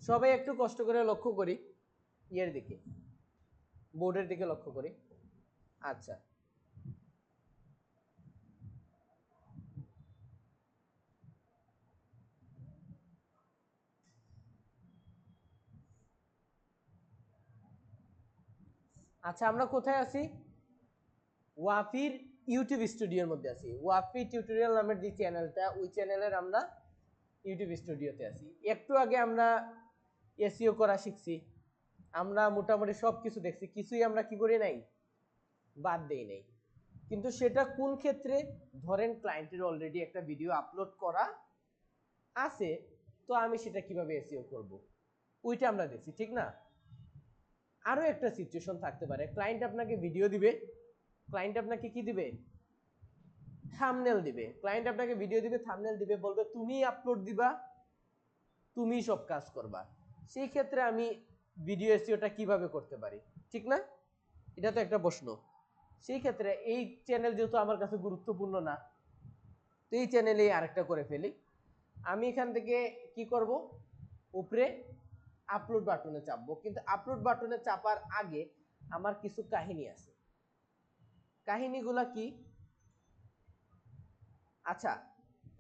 সবাই একটু কষ্ট করে লক্ষ্য করি ইয়ের দিকে, বোর্ডের দিকে লক্ষ্য করি। আচ্ছা, আচ্ছা আমরা কোথায় আছি? ওয়াফির ইউটিউব স্টুডিওর মধ্যে আছি। ওয়াফি টিউটোরিয়াল নামের যে চ্যানেলটা, ওই চ্যানেলের আমরা ইউটিউব স্টুডিওতে আছি। একটু আগে আমরা এসইও করা শিখছি, আমরা মোটামুটি সব কিছু দেখছি, কিছুই আমরা কি করি নাই, বাদ দেই নাই। কিন্তু সেটা কোন ক্ষেত্রে? ধরেন ক্লায়েন্টের অলরেডি একটা ভিডিও আপলোড করা আছে, তো আমি সেটা কিভাবে এসইও করব, ওইটা আমরা দেখছি, ঠিক না? আরো একটা সিচুয়েশন থাকতে পারে, ক্লায়েন্ট আপনাকে ভিডিও দিবে, ক্লায়েন্ট আপনাকে কি দিবে, থাম্বনেল দিবে। ক্লায়েন্ট আপনাকে ভিডিও দিবে, থাম্বনেল দিবে, বলবে তুমি আপলোড দিবা, তুমি সব কাজ করবা। সেই ক্ষেত্রে আমি ভিডিও এসইওটা কিভাবে করতে পারি, ঠিক না? এটা তো একটা প্রশ্ন। সেই ক্ষেত্রে এই চ্যানেল যেহেতু আমার কাছে গুরুত্বপূর্ণ না, তো এই চ্যানেলে আরেকটা করে ফেলি। আমি এখান থেকে কি করব, উপরে আপলোড বাটনে চাপবো, কিন্তু আপলোড বাটনে চাপার আগে আমার কিছু কাহিনী আছে। কাহিনীগুলা কি? আচ্ছা,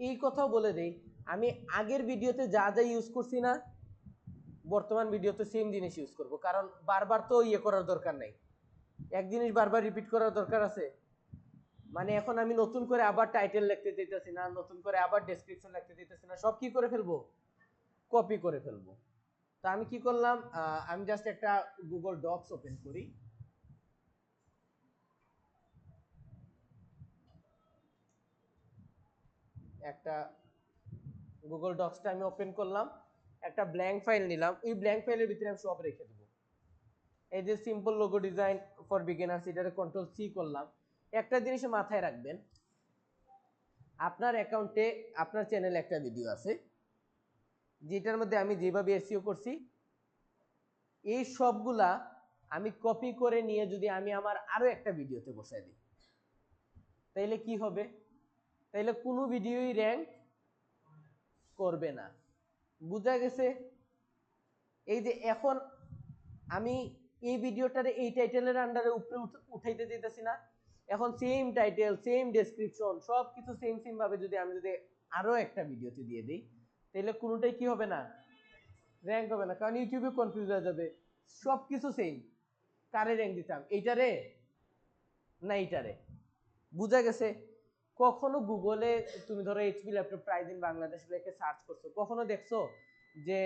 এই কথাও বলে দেই, আমি আগের ভিডিওতে যা যা ইউজ করছি না, বর্তমান ভিডিওতে সেম জিনিস ইউজ করব, কারণ বারবার তো ইয়ে করার দরকার নাই। এক জিনিস বারবার রিপিট করার দরকার আছে? মানে এখন আমি নতুন করে আবার টাইটেল লিখতে দিতেছি না, নতুন করে আবার ডেসক্রিপশন লিখতে দিতেছি না, সব কি করে ফেলবো, কপি করে ফেলবো। তা আমি কি করলাম, আমি জাস্ট একটা গুগল ডক্স ওপেন করি। একটা গুগল ডক্সটা আমি ওপেন করলাম, একটা ব্ল্যাঙ্ক ফাইল নিলাম, ওই ব্ল্যাঙ্ক ফাইলের ভিতরে আমি সব রেখে দেবো। এই যে simple logo design for beginners, এটারে কন্ট্রোল সি করলাম। একটা জিনিস মাথায় রাখবেন, আপনার অ্যাকাউন্টে আপনার চ্যানেলে একটা ভিডিও আছে, যেটার মধ্যে আমি যেভাবে এসইও করছি, এই সবগুলা আমি কপি করে নিয়ে যদি আমি আমার আরো একটা ভিডিওতে বসাই দিই, তাইলে কি হবে? তাইলে কোনো ভিডিওই র্যাঙ্ক করবে না। বুঝা গেছে? এই যে এখন আমি এই ভিডিওটারে এই টাইটেলের আন্ডারে উপরে উঠাইতে দিতেছি না, এখন সেম টাইটেল, সেম ডেসক্রিপশন, সব কিছু সেম সেম ভাবে যদি আমি আরো একটা ভিডিওতে দিয়ে দিই, তাহলে কোনোটাই কি হবে না, র্যাঙ্ক হবে না। কারণ ইউটিউবে কনফিউজ হয়ে যাবে, সব কিছু সেম, কারে র্যাঙ্ক দিতাম, এইটারে না এইটারে। বুঝা গেছে? কখনো গুগলে তুমি ধরো HP laptop price in Bangladesh লিখে সার্চ করছো, কখনো দেখছো যে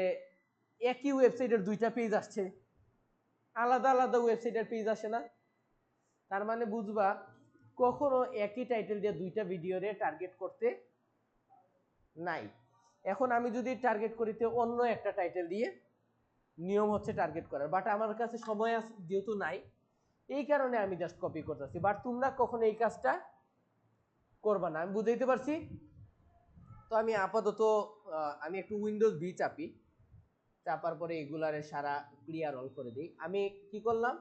একই ওয়েবসাইটের দুইটা পেজ আসছে, আলাদা আলাদা ওয়েবসাইটের পেজ আসে না? তার মানে বুঝবা কখনো একই টাইটেল দিয়ে দুইটা ভিডিওরে টার্গেট করতে নাই। এখন আমি যদি টার্গেট করিতে অন্য একটা টাইটেল দিয়ে, নিয়ম হচ্ছে টার্গেট করার, বাট আমার কাছে সময় যেহেতু নাই, এই কারণে আমি জাস্ট কপি করতেছি। বাট তোমরা কখনো এই কাজটা করবা না, আমি বুঝাইতে পারছি? তো আমি আপাতত আমি একটু উইন্ডোজ ভি চাপি, চাপার পরে এগুলারে সারা ক্লিয়ার অল করে দিই। আমি কি করলাম,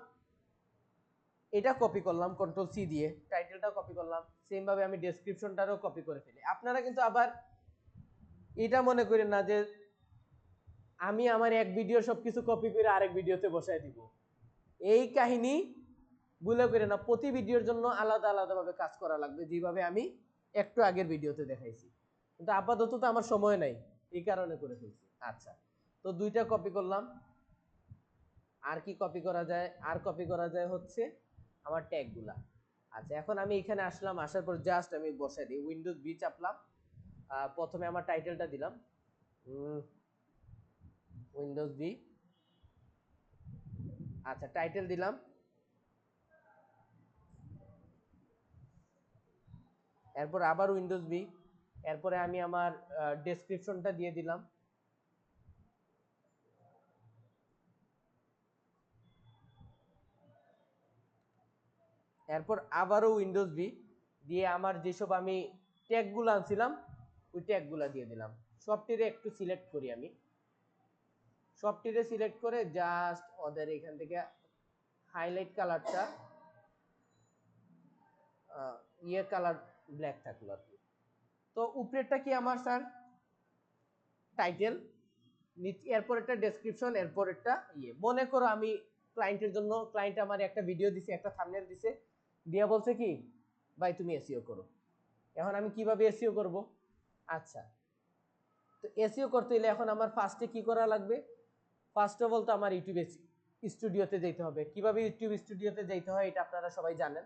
এটা কপি করলাম কন্ট্রোল সি দিয়ে, টাইটেলটাও কপি করলাম, সেম ভাবে আমি ডেসক্রিপশনটারও কপি করে ফেলি। আপনারা কিন্তু আবার এটা মনে করেন না যে আমি আমার এক ভিডিও সবকিছু কপি করে আরেক ভিডিওতে বসায় দিব, এই কাহিনী ভুলে করে না। প্রতি ভিডিওর জন্য আলাদা আলাদা ভাবে কাজ করা লাগবে, যেভাবে আমি একটু আগের ভিডিওতে দেখাইছি। কিন্তু আপাতত তো আমার সময় নাই, এই কারণে করে ফেলছি। আচ্ছা, তো দুইটা কপি করলাম। আর কি কপি করা যায়? আর কপি করা যায় হচ্ছে আমার ট্যাগগুলা। আচ্ছা, এখন আমি এখানে আসলাম, আসার পর জাস্ট আমি বসাই দিই, উইন্ডোজ বি চাপলাম, প্রথমে আমার টাইটেলটা দিলাম উইন্ডোজ বি। আচ্ছা, টাইটেল দিলাম, এরপর আবার উইন্ডোজ বি, এরপরে আমি আমার ডেসক্রিপশনটা দিয়ে দিলাম, এরপর আবারও উইন্ডোজ বি দিয়ে আমার যেসব আমি ট্যাগগুলো আনছিলাম ওই ট্যাগগুলো দিয়ে দিলাম। সবটিরে একটু সিলেক্ট করি, আমি সবটিরে সিলেক্ট করে জাস্ট ওদের এখান থেকে হাইলাইট কালারটা ইয়ে কালার ব্ল্যাক থাকলো আর কি। তো উপরেরটা কি আমার স্যার টাইটেল, এরপর একটা ডেসক্রিপশন, এরপর একটা মনে করো আমি ক্লায়েন্টের জন্য, ক্লায়েন্ট আমার একটা ভিডিও দিছে, একটা থাম্বনেল দিছে, দিয়া বলছে কি ভাই তুমি এসইও করো। এখন আমি কিভাবে এসইও করব? আচ্ছা, তো এসইও করতে হলে এখন আমার ফার্স্টে কি করা লাগবে? ফার্স্ট অফ অল তো আমার ইউটিউব স্টুডিওতে যেতে হবে। কিভাবে ইউটিউব স্টুডিওতে যেতে হয় এটা আপনারা সবাই জানেন।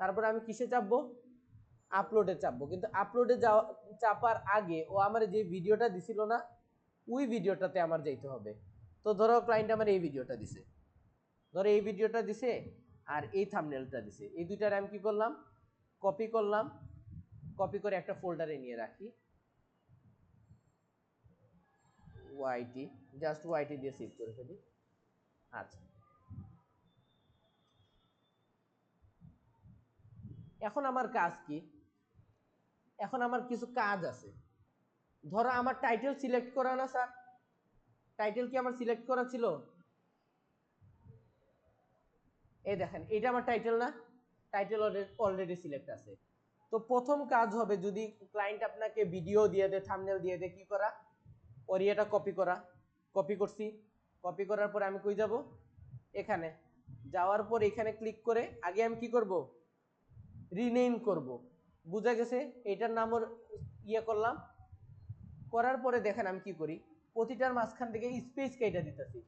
তারপর আমি কিসে চাপবো? আপলোডে চাপবো। কিন্তু আপলোডে যাওয়া চাপার আগে ও আমার যে ভিডিওটা দিছিল না, ওই ভিডিওটাতে আমার যেতে হবে। তো ধরো ক্লায়েন্ট আমার এই ভিডিওটা দিছে, ধরো এই ভিডিওটা দিছে আর এই থাম্বনেলটা দিছে, এই দুইটার আমি কি করলাম? কপি করলাম, কপি করে একটা ফোল্ডারে নিয়ে রাখি, ওয়াইটি, জাস্ট ওয়াইটি দিয়ে সেভ করে ফেলি। আচ্ছা, এখন আমার কাজ কি? এখন আমার কিছু কাজ আছে। ধরো আমার টাইটেল সিলেক্ট করা না স্যার, টাইটেল কি আমার সিলেক্ট করা ছিল? এই দেখেন এটা আমার টাইটেল না, টাইটেল অলরেডি সিলেক্ট আছে। তো প্রথম কাজ হবে, যদি ক্লায়েন্ট আপনাকে ভিডিও দিয়ে দেয়, থাম্বনেল দিয়ে দেয়, কি করা? ওর এটা কপি করা। কপি করছি, কপি করার পরে আমি কই যাব? এখানে যাওয়ার পর এখানে ক্লিক করে আগে আমি কি করব? রিনেম করব। বুঝা গেছে? এটার নাম ওর করলাম। করার পরে দেখেন আমি কি করি, প্রতিটার মাঝখান থেকে স্পেস কেটে দিতেছি।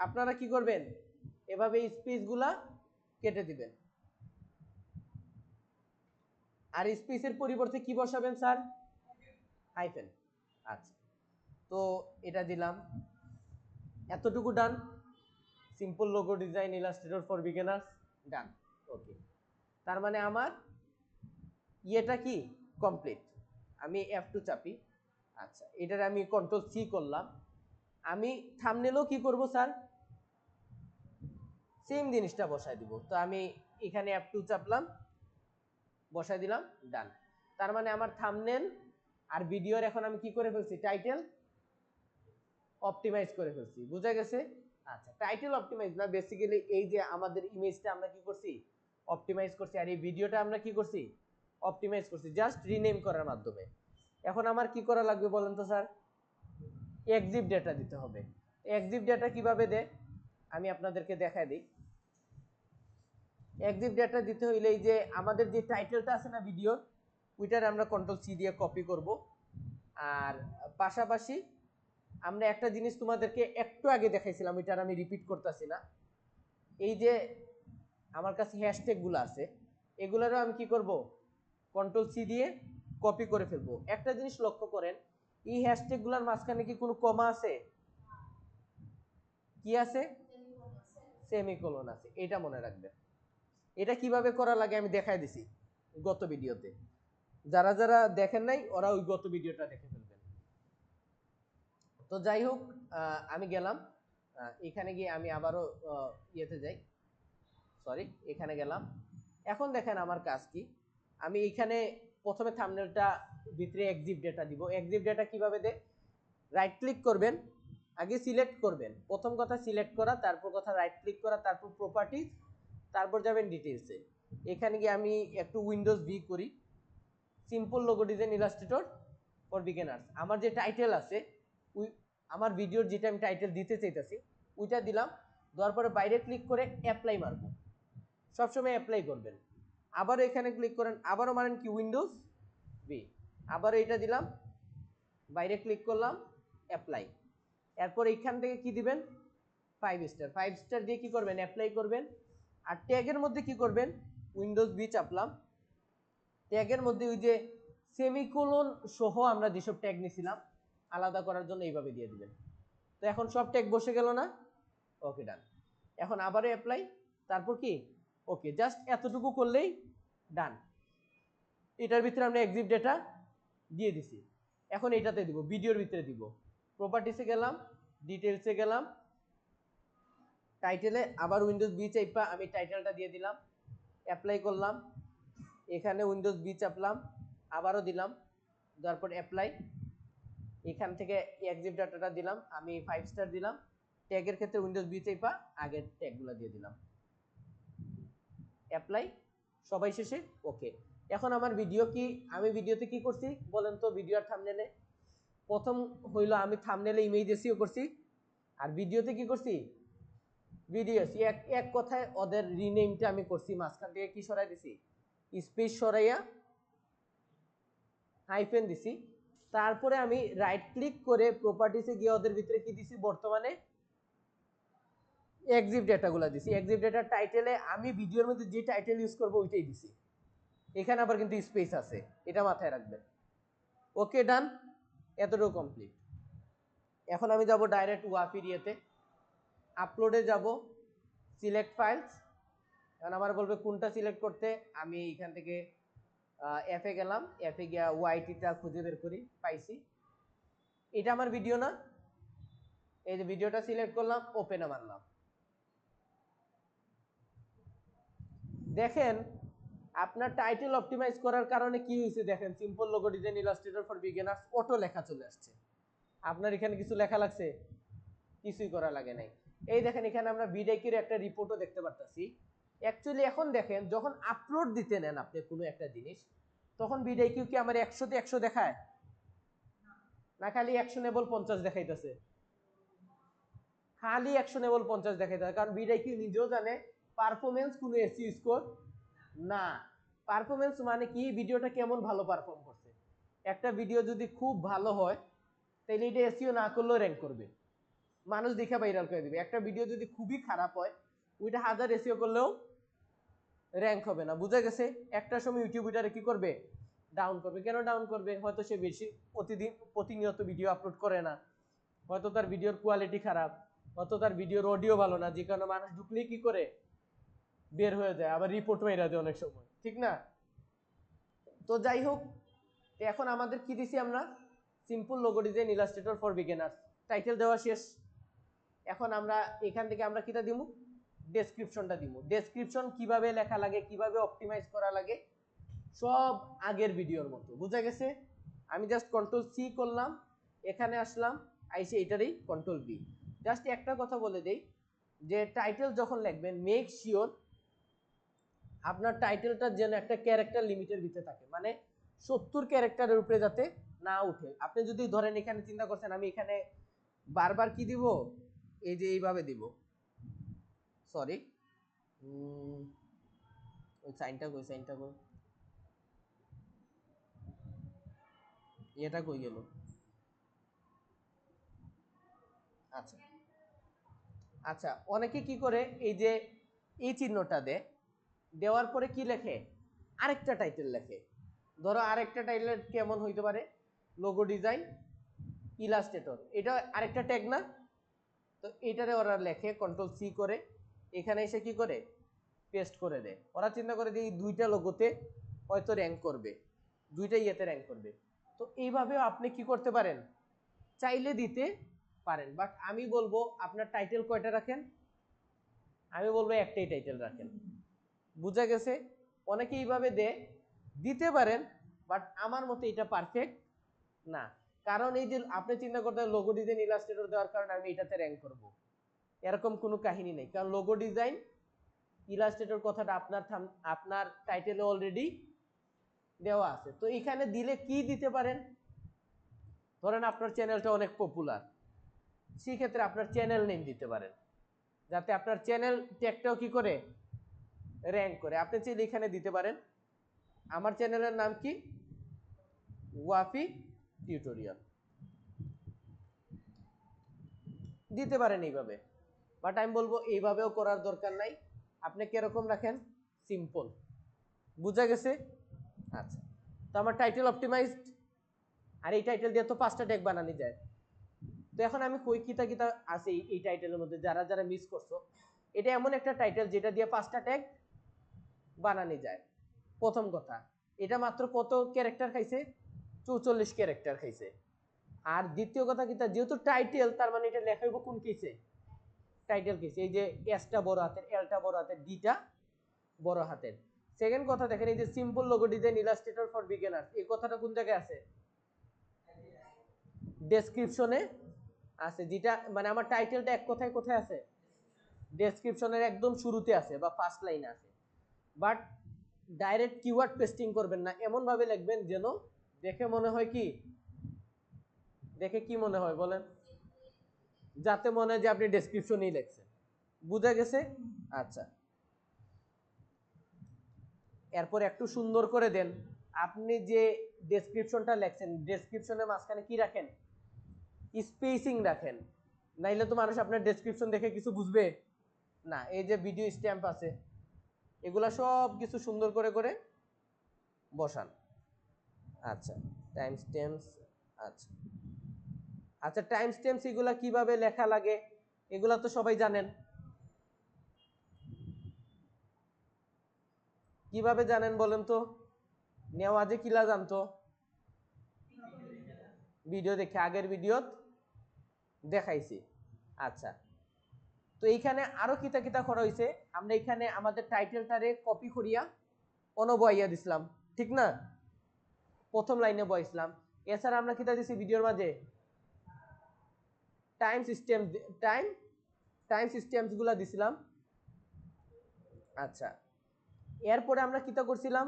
আপনারা কি করবেন? এভাবে স্পেসগুলা কেটে দিবেন। আর স্পেসের পরিবর্তে কি বসাবেন স্যার? হাইফেন। আচ্ছা, তো এটা দিলাম, এতটুকু done. Simple logo design illustrator for beginners, done. Okay, তার মানে আমার ইয়েটা কি কমপ্লিট। আমি F2 চাপি। আচ্ছা, এটার আমি কন্ট্রোল সি করলাম। আমি থাম্বনেলও কি করব স্যার? সেম জিনিসটা বসাই দিব। তো আমি এখানে F2 চাপলাম, বসাই দিলাম, ডান। তার মানে আমার থাম্বনেল আর ভিডিওর এখন আমি কি করে ফেলছি? টাইটেল অপটিমাইজ করে ফেলছি। বুঝা গেছে? আচ্ছা, টাইটেল অপটিমাইজ না, বেসিক্যালি এই যে আমাদের ইমেজটা আমরা কি করছি? অপটিমাইজ করছি। আর এই ভিডিওটা আমরা কি করছি? অপটিমাইজ করছি, জাস্ট রিনেম করার মাধ্যমে। এখন আমার কি করা লাগবে বলেন তো স্যার? এক্সিভ ডেটা দিতে হবে। এক্সিভ ডেটা কিভাবে দেয় আমি আপনাদেরকে দেখাই দিই। এক্সিভ ডেটা দিতে হইলে এই যে আমাদের যে টাইটেলটা আছে না ভিডিওর, ওইটার আমরা কন্ট্রোল সি দিয়ে কপি করব। আর পাশাপাশি আমরা একটা জিনিস তোমাদেরকে একটু আগে দেখাইছিলাম, ওইটার আমি রিপিট করতেছি না। এই যে আমার কাছে হ্যাশট্যাগুলো আছে, এগুলোরও আমি কি করব? কন্ট্রোল সি দিয়ে কপি করে ফেলবো। একটা জিনিস লক্ষ্য করেন, এই হ্যাশট্যাগুলোর মাঝখানে কি কোনো কমা আছে? কি আছে? সেমিকোলন আছে। এটা মনে রাখবেন। এটা কিভাবে করা লাগে আমি দেখাই দিছি গত ভিডিওতে। যারা যারা দেখেন নাই ওরা ওই গত ভিডিওটা দেখে ফেলবেন। তো যাই হোক, আমি গেলাম, এখানে গিয়ে আমি আবারও ইয়েতে যাই, সরি, এখানে গেলাম। এখন দেখেন আমার কাজ কি। আমি এখানে প্রথমে থাম্বনেলটা ভিতরে এক্সিভ ডেটা দিব। এক্সিভ ডেটা কিভাবে দেয়? রাইট ক্লিক করবেন, আগে সিলেক্ট করবেন। প্রথম কথা সিলেক্ট করা, তারপর কথা রাইট ক্লিক করা, তারপর প্রপার্টিজ, তারপর যাবেন ডিটেইলসে। এখানে গিয়ে আমি একটু উইন্ডোজ ভি করি, simple logo design illustrator for beginners. আমার যে টাইটেল আছে, ওই আমার ভিডিওর যেটা আমি টাইটেল দিতে চাইতেছি ওইটা দিলাম। দেওয়ার পরে বাইরে ক্লিক করে অ্যাপ্লাই মারবো। সবসময় অ্যাপ্লাই করবেন। আবারও এখানে ক্লিক করেন, আবারও মারেন কি উইন্ডোজ ভি, আবারও এটা দিলাম, বাইরে ক্লিক করলাম, অ্যাপ্লাই। এরপর এইখান থেকে কি দিবেন? 5 স্টার। 5 স্টার দিয়ে কি করবেন? অ্যাপ্লাই করবেন। আর ট্যাগের মধ্যে কি করবেন? উইন্ডোজ ভি চাপলাম, ট্যাগের মধ্যে ওই যে সেমিকোলন সহ আমরা যেসব ট্যাগ নিছিলাম আলাদা করার জন্য এইভাবে দিয়ে দিবেন। তো এখন সব ট্যাগ বসে গেল না? ওকে, ডান। এখন আবারও অ্যাপ্লাই, তারপর কি ওকে, জাস্ট এতটুকু করলেই ডান। এটার ভিতরে আমরা এক্সিভ ডেটা দিয়ে দিছি। এখন এটাতে দিব, ভিডিওর ভিতরে দিব। প্রপার্টিসে গেলাম, ডিটেলসে গেলাম, টাইটেলে আবার উইন্ডোজ বি চাইপা আমি টাইটেলটা দিয়ে দিলাম, অ্যাপ্লাই করলাম। এখানে উইন্ডোজ বি চাপলাম, আবারও দিলাম, তারপর অ্যাপ্লাই। এখান থেকে এক্সিভ ডাটাটা দিলাম, আমি 5 স্টার দিলাম। ট্যাগের ক্ষেত্রে উইন্ডোজ বি চাইপা আগের ট্যাগগুলো দিয়ে দিলাম, অ্যাপ্লাই। সবাই শেষে ওকে। এখন আমার ভিডিও কি, আমি ভিডিওতে কি করছি বলেন তো? ভিডিও আর থাম্বনেলে প্রথম হইলো আমি থাম্বনেলে ইমেজ এসইও করছি, আর ভিডিওতে কি করছি, ভিডিও এক এক কথায় ওদের রিনেমটা আমি করছি, মাঝখান থেকে কি সরাই দিছি, স্পেস সরাইয়া হাইফেন দিছি। তারপরে আমি রাইট ক্লিক করে প্রপার্টিসে গিয়ে ওদের ভিতরে কি দিছি, বর্তমানে এক্সিভ ডেটাগুলো দিছি। এক্সিভ ডেটার টাইটেলে আমি ভিডিওর মধ্যে যে টাইটেল ইউজ করব ওইটাই দিছি। এখানে আবার কিন্তু স্পেস আছে, এটা মাথায় রাখবেন। ওকে, ডান, এতটুকু কমপ্লিট। এখন আমি যাব ডাইরেক্ট ওয়াফির ইয়েতে, আপলোডে যাব, সিলেক্ট ফাইলস। এখন আমার বলবে কোনটা সিলেক্ট করতে, আমি এখান থেকে এফে গেলাম, এফে গিয়া ওয়াইটিটা খুঁজে বের করি, পাইছি। এটা আমার ভিডিও না, এই যে ভিডিওটা সিলেক্ট করলাম, ওপেনে মারলাম। দেখেন আপনার টাইটেল অপটিমাইজ করার কারণে কি হয়েছে, দেখেন simple logo design illustrator for beginners auto লেখা চলে আসছে। আপনার এখানে কিছু লেখা লাগছে, কিছুই করা লাগে নাই। এই দেখেন এখানে আমরা ভিডিওর একটা রিপোর্টও দেখতে পারতাছি। অ্যাকচুয়ালি এখন দেখেন যখন আপলোড দিতে নেন আপনি কোনো একটা জিনিস, তখন ভিডিও কি আমার 100তে 100 দেখায় না, খালি অ্যাকশনেবল 50 দেখাইতেছে, খালি অ্যাকশনেবল 50 দেখাইতেছে। কারণ ভিডিও নিজেও জানে পারফরমেন্স কোনো এসইও স্কোর না। পারফরমেন্স মানে কি, ভিডিওটা কেমন ভালো পারফর্ম করছে। একটা ভিডিও যদি খুব ভালো হয় তাহলে এটা এসইও না করলেও র্যাঙ্ক করবে, মানুষ দেখে ভাইরাল করে দিবে। একটা ভিডিও যদি খুবই খারাপ হয় ওইটা 1000 এসইও করলেও র্যাঙ্ক হবে না। বুঝা গেছে? একটা সময় ইউটিউব এটারে কি করবে, ডাউন করবে। কেন ডাউন করবে? হয়তো সে বেশি প্রতিনিয়ত ভিডিও আপলোড করে না, হয়তো তার ভিডিওর কোয়ালিটি খারাপ, হয়তো তার ভিডিওর অডিও ভালো না, যে কারণে মানুষ ঢুকলেই কি করে বের হয়ে যায়, আবার রিপোর্ট মেরা দেয় অনেক সময়, ঠিক না? তো যাই হোক, এখন আমাদের কি দিছি আমরা, simple logo design illustrator for beginners, title দেওয়া শেষ। এখন আমরা এখান থেকে আমরা কিটা দিব, ডেসক্রিপশনটা দিব। ডেসক্রিপশন কিভাবে লেখা লাগে, কিভাবে অপটিমাইজ করা লাগে, সব আগের ভিডিওর মতো। বুঝা গেছে? আমি জাস্ট কন্ট্রোল সি করলাম, এখানে আসলাম, আইসে এটারই কন্ট্রোল বি। জাস্ট একটা কথা বলে দেই, যে টাইটেল যখন লিখবেন মেক শিওর আপনার টাইটেলটা যেন একটা ক্যারেক্টার লিমিটের ভিতরে থাকে, মানে 70 ক্যারেক্টারের উপরে যাতে না উঠে। আপনি যদি ধরেন এখানে চিন্তা করছেন আমি এখানে বারবার কি দিব, এই যে এইভাবে দিব, সরি ওই সাইনটা কই, এটা কই গেল, আচ্ছা আচ্ছা, অনেকে কি করে এই যে এই চিহ্নটা দেওয়ার পরে কি লেখে, আরেকটা টাইটেল লেখে। ধরো আরেকটা টাইটেল কেমন হইতে পারে, লোগো ডিজাইন ইলাস্ট্রেটর, এটা আরেকটা ট্যাগ না? তো এটারে ওরা লেখে কন্ট্রোল সি করে, এখানে এসে কি করে পেস্ট করে দেয়। ওরা চিন্তা করে যে এই দুইটা লোগোতে হয়তো র্যাঙ্ক করবে, দুইটা ইয়েতে র্যাঙ্ক করবে। তো এইভাবেও আপনি কি করতে পারেন, চাইলে দিতে পারেন। বাট আমি বলবো আপনার টাইটেল কয়টা রাখেন, আমি বলবো একটাই টাইটেল রাখেন। বুঝা গেছে? অনেকে এইভাবে দিতে পারেন, বাট আমার মতে এটা পারফেক্ট না। কারণ এই যে আপনি চিন্তা করতে লোগো ডিজাইন ইলাস্ট্রেটর দেওয়ার কারণে আমি এটাতে র্যাঙ্ক করব, এরকম কোনো কাহিনী নেই। কারণ লোগো ডিজাইন ইলাস্ট্রেটর কথাটা আপনার টাইটেলে অলরেডি দেওয়া আছে। তো এখানে দিলে কি দিতে পারেন, ধরেন আপনার চ্যানেলটা অনেক পপুলার, সেই ক্ষেত্রে আপনার চ্যানেল নেম দিতে পারেন, যাতে আপনার চ্যানেল ট্যাগটাও কি করে র্যাঙ্ক করে। আপনি চাইলে এখানে দিতে পারেন আমার চ্যানেলের নাম কি, ওয়াফি টিউটোরিয়াল, দিতে পারেন এইভাবে। বাট আমি বলবো এইভাবেও করার দরকার নাই, আপনি কিরকম রাখেন, সিম্পল। বুঝা গেছে? আচ্ছা, তো আমার টাইটেল অপটিমাইজড, আর এই টাইটেল দিয়ে তো 5টা ট্যাগ বানানো যায়। তো এখন আমি কই কিতা কিতা আছে এই টাইটেলের মধ্যে, যারা যারা মিস করছো, এটা এমন একটা টাইটেল যেটা দিয়ে 5টা ট্যাগ বানানো যায়। প্রথম কথা, এটা মাত্র কত ক্যারেক্টার খাইছে, 44 ক্যারেক্টার খাইছে। আর দ্বিতীয় কথা কিতা, যেহেতু টাইটেল তার মানে এটা লেখা হইব কোন কেসে, টাইটেল কেসে। এই যে এসটা বড় হাতের, এলটা বড় হাতের, ডিটা বড় হাতের। সেকেন্ড কথা দেখেন, এই যে simple logo design illustrator for beginners, এই কথাটা কোন জায়গায় আছে, ডেসক্রিপশনে আছে। যেটা মানে আমার টাইটেলটা এক কথায় কোথায় আছে, ডেসক্রিপশনের একদম শুরুতে আছে বা ফার্স্ট লাইনে আছে। বাট ডাইরেক্ট কিওয়ার্ড পেস্টিং করবেন না, এমন ভাবে লিখবেন যেন দেখে মনে হয় কি দেখে কি মনে হয় বলেন? যাতে মনে হয় যে আপনি ডেসক্রিপশনই লিখছেন। বুঝা গেছে? আচ্ছা, এরপর একটু সুন্দর করে দেন। আপনি যে ডেসক্রিপশনটা লেখছেন, ডেসক্রিপশনের মাঝখানে কি রাখেন? স্পেসিং রাখেন, নাইলে তো মানুষ আপনার ডেসক্রিপশন দেখে কিছু বুঝবে না। এই যে ভিডিও স্ট্যাম্প আছে, এগুলা সব কিছু সুন্দর করে করে বসান। আচ্ছা, টাইম স্ট্যাম্পস। আচ্ছা আচ্ছা, টাইম স্ট্যাম্পস এগুলা কিভাবে লেখা লাগে এগুলা তো সবাই জানেন। কিভাবে জানেন বলেন তো? নেওয়াজে কিলা জানতো? ভিডিও দেখে, আগের ভিডিও দেখাইছি। আচ্ছা, তো এইখানে আরো কিতা কিতা করা হয়েছে, আমরা এখানে আমাদের টাইটেলটারে কপি করিয়া অনবইয়া দিছিলাম, ঠিক না? প্রথম লাইনে বইছিলাম। এছাড়া আমরা কিতা দিছি ভিডিওর মাঝে? টাইম সিস্টেম, টাইম সিস্টেমস গুলা দিছিলাম। আচ্ছা, এরপরে আমরা কিতা করছিলাম,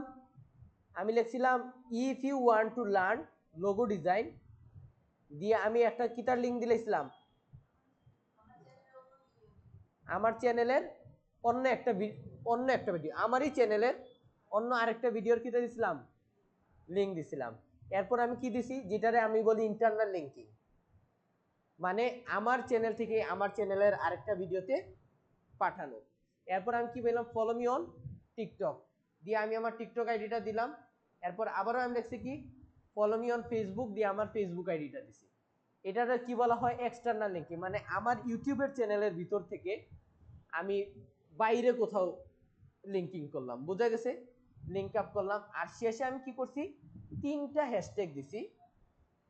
আমি লিখছিলাম if you want to learn logo design, দিয়ে আমি একটা কিতার লিঙ্ক দিয়েছিলাম আমার চ্যানেলের অন্য একটা ভিডিও, আমারই চ্যানেলের অন্য আরেকটা ভিডিওর কিতা দিছিলাম, লিঙ্ক দিছিলাম। এরপর আমি কি দিছি, যেটারে আমি বলি ইন্টারনাল লিঙ্কিং, মানে আমার চ্যানেল থেকে আমার চ্যানেলের আরেকটা ভিডিওতে পাঠানো। এরপর আমি কি বললাম, ফলো মি অন টিকটক, দিয়ে আমি আমার টিকটক আইডিটা দিলাম। এরপর আবারও আমি দেখছি কি, ফলো মি অন ফেসবুক, দিয়ে আমার ফেসবুক আইডিটা দিছি। এটাতে কি বলা হয়, এক্সটার্নাল লিঙ্কিং, মানে আমার ইউটিউবের চ্যানেলের ভিতর থেকে আমি বাইরে কোথাও লিঙ্কিং করলাম। বুঝা গেছে? লিঙ্ক আপ করলাম। আর শেষে আমি কি করছি, 3টা হ্যাশট্যাগ দিছি।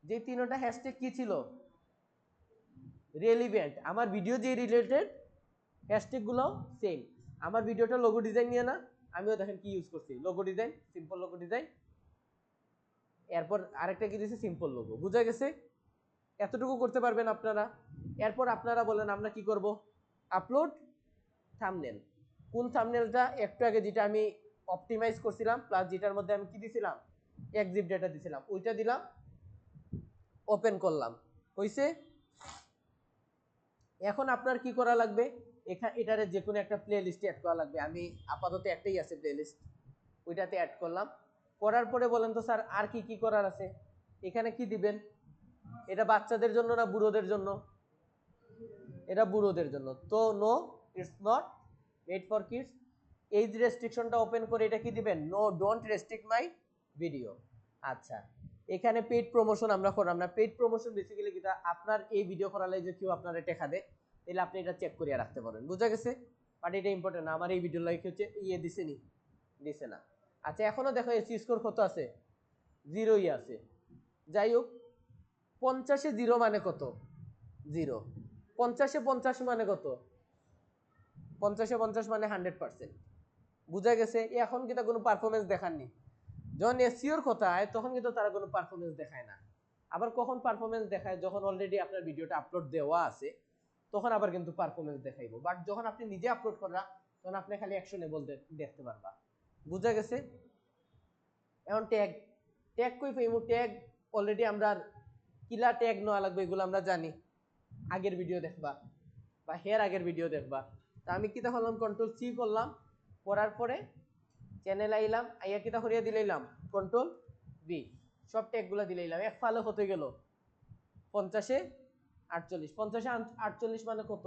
যে 3টা হ্যাশট্যাগ কি ছিল, রেলিভেন্ট, আমার ভিডিও যে রিলেটেড হ্যাশট্যাগ গুলো সেম। আমার ভিডিওটা লোগো ডিজাইন নিয়ে না, আমিও দেখেন কি ইউজ করছি, logo design, simple logo design. এরপর আরেকটা কি দিছি, সিম্পল লোগো। বুঝা গেছে? এতটুকু করতে পারবেন আপনারা। এরপর আপনারা বলেন আমরা কি করব, আপলোড থাম্বনেল। কোন থাম্বনেলটা? একটু আগে যেটা আমি অপটিমাইজ করছিলাম, প্লাস যেটার মধ্যে আমি কি দিছিলাম, এক্সিপ ডেটা দিছিলাম, ওইটা দিলাম, ওপেন করলাম, হইছে? এখন আপনার কি করা লাগবে, এটারে যে কোনো একটা প্লে লিস্টে অ্যাড করা লাগবে। আমি আপাতত একটাই আছে প্লে লিস্ট, ওইটাতে অ্যাড করলাম। করার পরে বলেন তো স্যার আর কি কি করার আছে? এখানে কি দিবেন? এটা বাচ্চাদের জন্য না বুড়োদের জন্য? এটা বুড়োদের জন্য, তো no, it's not made for kids. Age রেস্ট্রিকশনটা ওপেন করে এটা কি দিবেন, no, don't restrict my video. আচ্ছা, এখানে পেইড প্রমোশন আমরা করলাম না। পেইড প্রমোশন বেসিক্যালি কিটা, আপনার এই ভিডিও করালে যে কেউ আপনারা টেকা দেয়, তাহলে আপনি এটা চেক করিয়া রাখতে পারেন। বুঝা গেছে? বাট এটা ইম্পর্টেন্ট না, আমার এই ভিডিও লাইক হচ্ছে দিছে নি, দিছে না। আচ্ছা, এখনো দেখো এসি স্কোর কত আছে, 0ই আছে। যাই হোক, 50-এ 0 মানে কত? 0। 50-এ 50 মানে কত? 50-এ 50 মানে 100%। বুঝা গেছে? এখন কিন্তু কোনো পারফরমেন্স দেখাননি। যখন এসইওর কথা হয় তখন কিন্তু তারা কোনো পারফরমেন্স দেখায় না। আবার কখন পারফরমেন্স দেখায়, যখন অলরেডি আপনার ভিডিওটা আপলোড দেওয়া আছে, তখন আবার কিন্তু পারফরমেন্স দেখাইবো। বাট যখন আপনি নিজে আপলোড করা, তখন আপনি খালি অ্যাকশনেবল দেখতে পারবা। বুঝা গেছে? এখন ট্যাগ, ট্যাগ কই পাইমু? ট্যাগ অলরেডি আমরা কিলা ট্যাগ নেওয়া লাগবে এগুলো আমরা জানি, আগের ভিডিও দেখবা বা হের আগের ভিডিও দেখবা। তা আমি কিতা করলাম, কন্ট্রোল সি করলাম, করার পরে চ্যানেল আইলাম, আইয়া কিতা করিয়া দিলাম, কন্ট্রোল বি, সব ট্যাগগুলো দিলাম। এক ফালে হতে গেল 50-এ 48। 50-এ 48 মানে কত?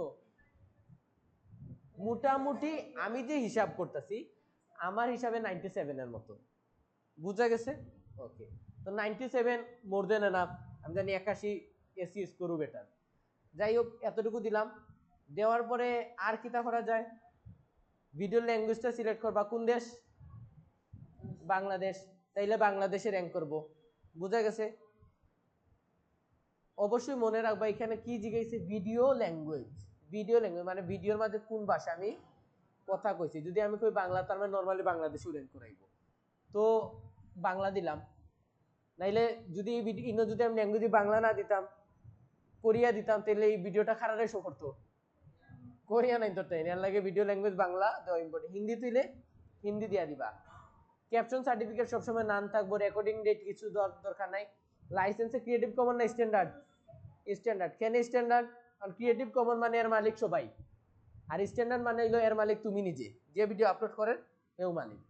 মোটামুটি আমি যে হিসাব করতেছি, আমার হিসাবে 97 এর মতো। বুঝা গেছে? ওকে, তো 97 মোর দেন এনাফ। আমি জানি 81 এসি স্কোরও বেটার। যাই হোক, এতটুকু দিলাম। দেওয়ার পরে আর কিতা করা যায়, ভিডিও ল্যাঙ্গুয়েজটা সিলেক্ট করবা, কোন দেশ? বাংলাদেশ, তাইলে বাংলাদেশে র্যাঙ্ক করব। বুঝা গেছে? অবশ্যই মনে রাখবা এখানে কি জিজ্ঞাসা, ভিডিও ল্যাঙ্গুয়েজ। ভিডিও ল্যাঙ্গুয়েজ মানে ভিডিওর মাঝে কোন ভাষা আমি কথা কইছি। যদি আমি কই বাংলা, তার মানে নরমালি বাংলাদেশে র্যাঙ্ক করাইবো, তো বাংলা দিলাম। নাইলে যদি এই ভিডিও যদি আমি ল্যাঙ্গুয়েজ বাংলা না দিতাম, কোরিয়া দিতাম, তাহলে এই ভিডিওটা খারাপ শো করতো। কোরিয়া নাই তো, তাই এর লাগে ভিডিও ল্যাঙ্গুয়েজ বাংলা দেওয়া ইম্পর্টেন্ট। হিন্দি তুইলে হিন্দি দিয়া দিবা। ক্যাপশন সার্টিফিকেট সবসময় নাম থাকবো, রেকর্ডিং ডেট কিছু দরকার নাই। লাইসেন্সে ক্রিয়েটিভ কমন না স্ট্যান্ডার্ড? স্ট্যান্ডার্ড কেন স্ট্যান্ডার্ড? আর ক্রিয়েটিভ কমন মানে এর মালিক সবাই, আর স্ট্যান্ডার্ড মানে হলো এর মালিক তুমি নিজে, যে ভিডিও আপলোড করেন এও মালিক।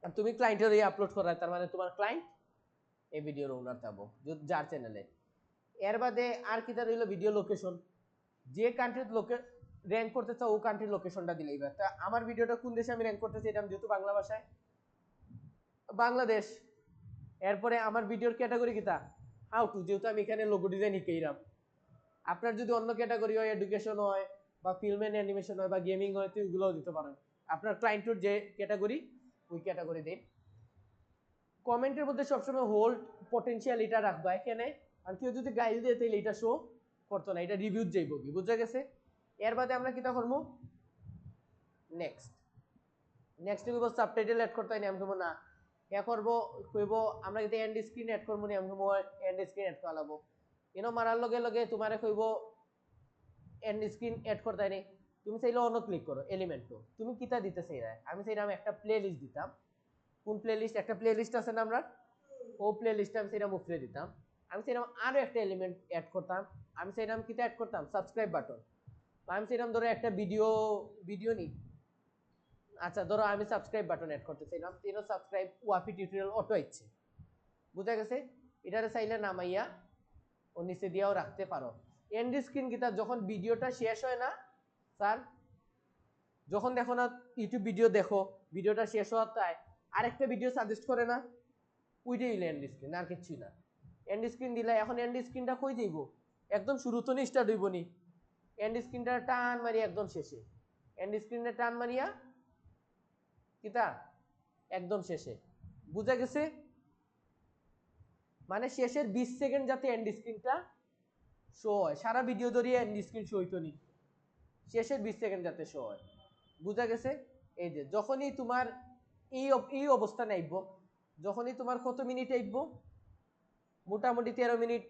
আর তুমি ক্লায়েন্টের এই আপলোড করা, তার মানে তোমার ক্লায়েন্ট এই ভিডিওর ওনার থাকবো যার চ্যানেলে। এর বাদে আর কি তার হইলো ভিডিও লোকেশন, যে কান্ট্রির র্যাঙ্ক করতে চাও ও কান্ট্রির লোকেশনটা দিলেই বা। তা আমার ভিডিওটা কোন দেশে আমি র্যাঙ্ক করতেছি, এটা আমি যেহেতু বাংলা ভাষায়, বাংলাদেশ। এরপরে আমার ভিডিওর ক্যাটাগরি কিতা, হাউ টু, যেহেতু আমি এখানে লোগো ডিজাইন শিখাইলাম। আপনার যদি অন্য ক্যাটাগরি হয়, এডুকেশন হয় বা ফিল্ম এন্ড অ্যানিমেশন হয় বা গেমিং হয়, তো এগুলোও দিতে পারেন। আপনার ক্লায়েন্টের যে ক্যাটাগরি ওই ক্যাটাগরি দিন। কমেন্টের মধ্যে সবসময় হোল্ড পটেনশিয়াল এটা রাখবা এখানে, আর কেউ যদি গাইড দেয় তাহলে এটা শো করতো না, এটা রিভিউ যাইব কি, বুঝা গেছে? এর বাদে আমরা কিতা করবো, নেক্সট কইব সাবটাইটেল এড করতে হয় না, আমি কইব না এ করবো, কইব আমরা কিন্তু এন্ড স্ক্রিন এড করবো না, আমি কইব এন্ড স্ক্রিন এড করা লাগবো। ইনো মারার লগে লগে তোমারে কইব এন্ড স্ক্রিন এড করতে হয় না, তুমি চাইলে অন্য ক্লিক করো এলিমেন্ট। তুমি কিতা দিতে চাইরা, আমি চাইলাম একটা প্লে লিস্ট দিতাম। কোন প্লে লিস্ট? একটা প্লে লিস্ট আছে না আমরা, ও প্লে লিস্টে আমি সেটা মুফরে দিতাম। আমি চাইলাম আরো একটা এলিমেন্ট অ্যাড করতাম, আমি চাইলাম কিতা অ্যাড করতাম, সাবস্ক্রাইব বাটন। আমি চাইলাম ধরো একটা ভিডিও নি, আচ্ছা ধরো আমি সাবস্ক্রাইব বাটন অ্যাড করতে চাইলাম, তিনও সাবস্ক্রাইব ওয়াপি টিউটোরিয়াল অটো ইচ্ছে, বুঝা গেছে? এটারে চাইলে নামাইয়া ও নিচে দিয়েও রাখতে পারো। এন্ড স্ক্রিন কিতা, যখন ভিডিওটা শেষ হয় না স্যার, যখন দেখো না ইউটিউব ভিডিও দেখো, ভিডিওটা শেষ হওয়ার তাই আরেকটা ভিডিও সাজেস্ট করে না, ওইটাই হইলো এন্ড স্ক্রিন, আর কিছুই না। এন্ড স্ক্রিন দিলে এখন এন্ড স্ক্রিনটা কই দিব, একদম শুরু তো স্টার্ট হইব নি, এন্ড স্ক্রিনটা টান মারি একদম শেষে, এন্ড স্ক্রিনে টান মারিয়া কিতা একদম শেষে, বুঝা গেছে? মানে শেষের 20 সেকেন্ড যাতে এন্ড স্ক্রিনটা শো হয়, সারা ভিডিও ধরিয়ে এন্ড স্ক্রিন শো হইতো নি, শেষের 20 সেকেন্ড যাতে শো হয়, বুঝা গেছে? এই যে যখনই তোমার এই অবস্থা নাইব, যখনই তোমার কত মিনিট আইব, মোটামুটি 13 মিনিট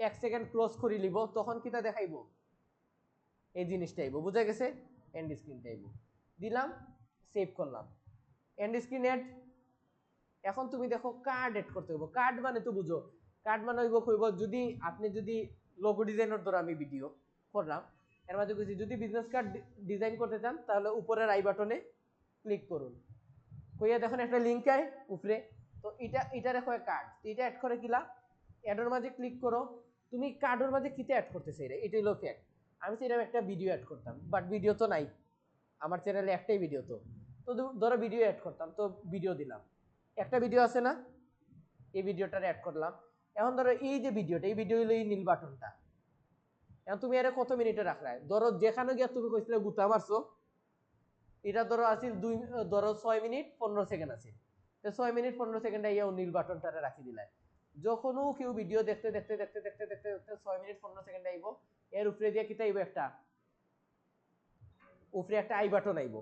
1 সেকেন্ড ক্লোজ করে লিব, তখন কিটা দেখাইব, এই জিনিসটা আইব, বুঝা গেছে? এন্ড স্ক্রিনটা আইব, দিলাম, সেভ করলাম, এন্ড স্ক্রিন এড। এখন তুমি দেখো কার্ড এড করতে হইব, কার্ড মানে তো বুঝো, কার্ড মানে হইব কইব যদি আপনি যদি লোগো ডিজাইনের দ্বারা আমি ভিডিও করলাম, এর মধ্যে কইছি যদি বিজনেস কার্ড ডিজাইন করতে চান তাহলে উপরের আই বাটনে ক্লিক করুন, কইয়া দেখুন একটা লিংক আয় উপরে, তো এটা রেখো কার্ড, এটা অ্যাড করে কিলা, অ্যাডের মাঝে ক্লিক করো, তুমি কার্ডের মাঝে কিতে অ্যাড করতে চাই, এটা হলো ফ্যাক্ট। আমি চাইলাম একটা ভিডিও অ্যাড করতাম, বাট ভিডিও তো নাই আমার চ্যানেলে, একটাই ভিডিও, তো ধরো ভিডিও অ্যাড করতাম, তো ভিডিও দিলাম, একটা ভিডিও আছে না, এই ভিডিওটা অ্যাড করলাম। এখন ধরো এই যে ভিডিওটা, এই ভিডিও হলো এই নীল বাটনটা, এখন তুমি এর কত মিনিটে রাখলাই, ধরো যেখানে গিয়ে তুমি কইছিলে গুতা মারছো, এটা ধরো আসিল ধরো 6 মিনিট 15 সেকেন্ড আছে, তো 6 মিনিট 15 সেকেন্ড ইয়া নীল বাটনটারে রাখি দিলাই, যখনও কেউ ভিডিও দেখতে দেখতে দেখতে দেখতে দেখতে দেখতে 6 মিনিট 15 সেকেন্ড আইব, এর উপরে দিয়ে কিতা আইব, একটা উপরে একটা আই বাটন আইব,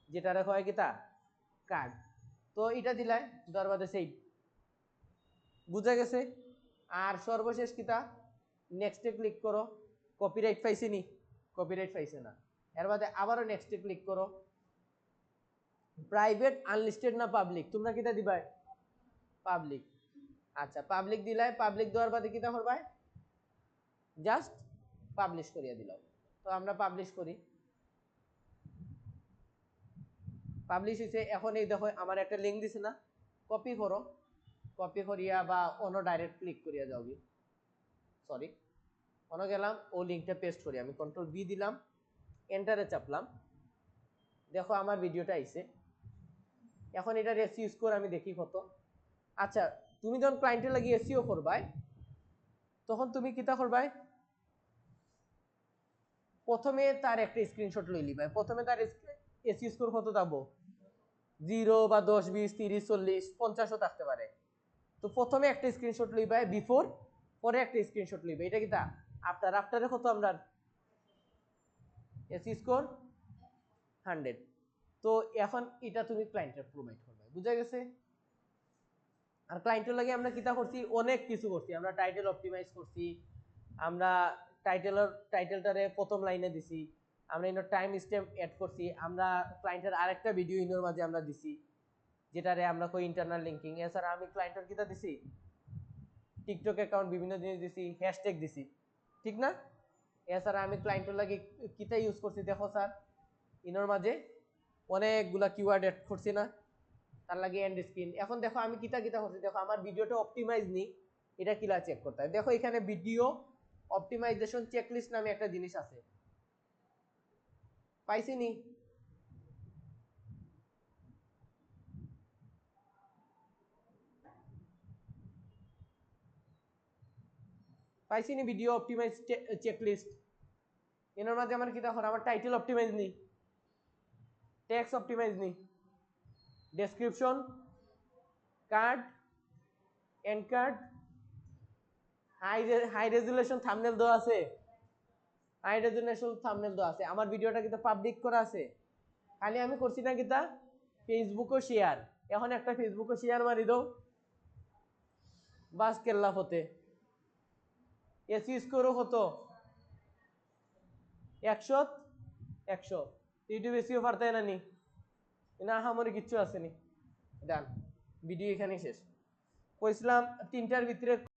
যেটা রাখা হয় কিতা কার্ড, তো এটা দিলাই, দরবাদে সেভ, বুঝা গেছে? আর সর্বশেষ কিতা, নেক্সটে ক্লিক করো, কপিরাইট পাইছে নি, কপিরাইট পাইছে না, এর বাদে আবারও নেক্সটে ক্লিক করো, প্রাইভেট আনলিস্টেড না পাবলিক, তোমরা কিতা দিবাই, পাবলিক। আচ্ছা পাবলিক দিলাই, পাবলিক দেওয়ার বাদে কিতা করবাই, জাস্ট পাবলিশ করিয়া দিলাম, তো আমরা পাবলিশ করি, পাবলিশ হয়েছে। এখন এই দেখো আমার একটা লিঙ্ক দিছে না, কপি করো, কপি করিয়া বা অন্য ডাইরেক্ট ক্লিক করিয়া যাওগি, সরি অন্য গেলাম, ও লিঙ্কটা পেস্ট করি, আমি কন্ট্রোল বি দিলাম, এন্টারে চাপলাম, দেখো আমার ভিডিওটা আইছে। এখন এটা এসইও স্কোর আমি দেখি কত। আচ্ছা তুমি যখন ক্লায়েন্টে লাগি এসইও করবাই, তখন তুমি কিতা করবাই, প্রথমে তার একটা স্ক্রিনশট লই লিবাই, প্রথমে তার এসইও স্কোর কত যাবো, 0 বা 10 20 30 40 50ও থাকতে পারে, তো প্রথমে একটা স্ক্রিনশট লইবাই বিফোর, পরে একটা স্ক্রিনশট লইবে, এটা কিতা আফটারে কত আমরা এসইও স্কোর 100, তো এখন এটা তুমি ক্লায়েন্টের প্রোভাইড করবে, বুঝা গেছে? আর ক্লায়েন্টের লাগে আমরা কিতা করছি, অনেক কিছু করছি, আমরা টাইটেল অপটিমাইজ করছি, আমরা টাইটেলটারে প্রথম লাইনে দিছি, আমরা ইনো টাইম স্ট্যাম্প অ্যাড করছি, আমরা ক্লায়েন্টের আরেকটা ভিডিও ইনোর মাঝে আমরা দিছি, যেটারে আমরা কই ইন্টারনাল লিঙ্কিং। এছাড়া আমি ক্লায়েন্টের কিতা দিছি, টিকটক অ্যাকাউন্ট বিভিন্ন জিনিস দিছি, হ্যাশট্যাগ দিছি, ঠিক না? এছাড়া আমি ক্লায়েন্টের লাগে কিটা ইউজ করছি দেখো স্যার, ইনোর মাঝে অনেকগুলা কিওয়ার্ড এড করছি না, তার লাগে এন্ড স্ক্রিন। এখন দেখো আমি কিটা কিটা করছি, দেখো আমার ভিডিওটা অপটিমাইজ নি, এটা কিলা চেক করতে হয়। দেখো এখানে ভিডিও অপটিমাইজেশন চেকলিস্ট নামে একটা জিনিস আছে, পাইছি নি? পাইছি নি ভিডিও অপটিমাইজ চেকলিস্ট? এর মাঝে আমার কিটা করে, আমার টাইটেল অপটিমাইজ নি, টেক্সট অপটিমাইজ নি, description, card, end card, high resolution thumbnail দেওয়া আছে, হাই রেজুলেশন থাম্বনেল দেওয়া আছে। আমার ভিডিওটা কিন্তু পাবলিক করা আছে, খালি আমি করছি না কিতা ফেসবুকও শেয়ার। এখন একটা ফেসবুকও শেয়ার মারি দাও, বাস কেল্লা হতে এসি স্কোরও হতো 100 100, ইউটিউব এসিও পারতে না নি না, আমার কিচ্ছু আসেনি। ডান, ভিডিও এখানেই শেষ। কইছিলাম তিনটার ভিতরে